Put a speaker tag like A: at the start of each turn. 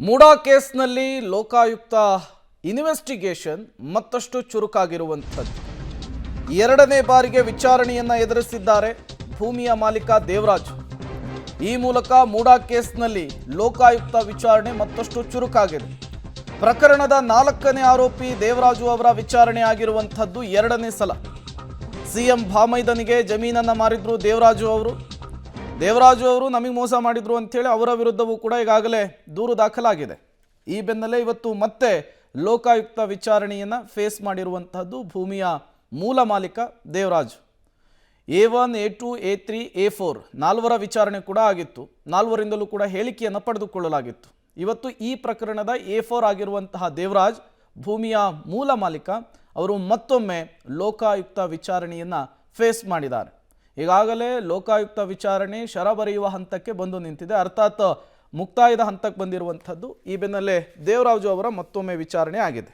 A: ಮೂಡಾ ಕೇಸ್ನಲ್ಲಿ ಲೋಕಾಯುಕ್ತ ಇನ್ವೆಸ್ಟಿಗೇಷನ್ ಮತ್ತಷ್ಟು ಚುರುಕಾಗಿರುವಂಥದ್ದು. ಎರಡನೇ ಬಾರಿಗೆ ವಿಚಾರಣೆಯನ್ನು ಎದುರಿಸಿದ್ದಾರೆ ಭೂಮಿಯ ಮಾಲೀಕ ದೇವರಾಜ್. ಈ ಮೂಲಕ ಮೂಡಾ ಕೇಸ್ನಲ್ಲಿ ಲೋಕಾಯುಕ್ತ ವಿಚಾರಣೆ ಮತ್ತಷ್ಟು ಚುರುಕಾಗಿದೆ. ಪ್ರಕರಣದ 4ನೇ ಆರೋಪಿ ದೇವರಾಜು ಅವರ ವಿಚಾರಣೆ ಆಗಿರುವಂಥದ್ದು ಎರಡನೇ ಸಲ. ಸಿಎಂ ಭಾಮೈದನಿಗೆ ಜಮೀನನ್ನು ಮಾರಿದ್ರು ದೇವರಾಜು ಅವರು ನಮಗೆ ಮೋಸ ಮಾಡಿದ್ರು ಅಂಥೇಳಿ ಅವರ ವಿರುದ್ಧವೂ ಕೂಡ ಈಗಾಗಲೇ ದೂರು ದಾಖಲಾಗಿದೆ. ಈ ಬೆನ್ನಲ್ಲೇ ಇವತ್ತು ಮತ್ತೆ ಲೋಕಾಯುಕ್ತ ವಿಚಾರಣೆಯನ್ನು ಫೇಸ್ ಮಾಡಿರುವಂತಹದ್ದು ಭೂಮಿಯ ಮೂಲ ಮಾಲೀಕ Devaraju. A1, A2, A3, A4 4 ವಿಚಾರಣೆ ಕೂಡ ಆಗಿತ್ತು. 4ರಿಂದಲೂ ಕೂಡ ಹೇಳಿಕೆಯನ್ನು ಪಡೆದುಕೊಳ್ಳಲಾಗಿತ್ತು. ಇವತ್ತು ಈ ಪ್ರಕರಣದ A4 ಆಗಿರುವಂತಹ ದೇವರಾಜ್ ಭೂಮಿಯ ಮೂಲ ಮಾಲೀಕ ಅವರು ಮತ್ತೊಮ್ಮೆ ಲೋಕಾಯುಕ್ತ ವಿಚಾರಣೆಯನ್ನು ಫೇಸ್ ಮಾಡಿದ್ದಾರೆ. ಈಗಾಗಲೇ ಲೋಕಾಯುಕ್ತ ವಿಚಾರಣೆ ಶರ ಬರೆಯುವ ಹಂತಕ್ಕೆ ಬಂದು ನಿಂತಿದೆ, ಅರ್ಥಾತ್ ಮುಕ್ತಾಯದ ಹಂತಕ್ಕೆ ಬಂದಿರುವಂಥದ್ದು. ಈ ಬೆನ್ನಲ್ಲೇ ದೇವರಾಜು ಅವರ ಮತ್ತೊಮ್ಮೆ ವಿಚಾರಣೆ ಆಗಿದೆ.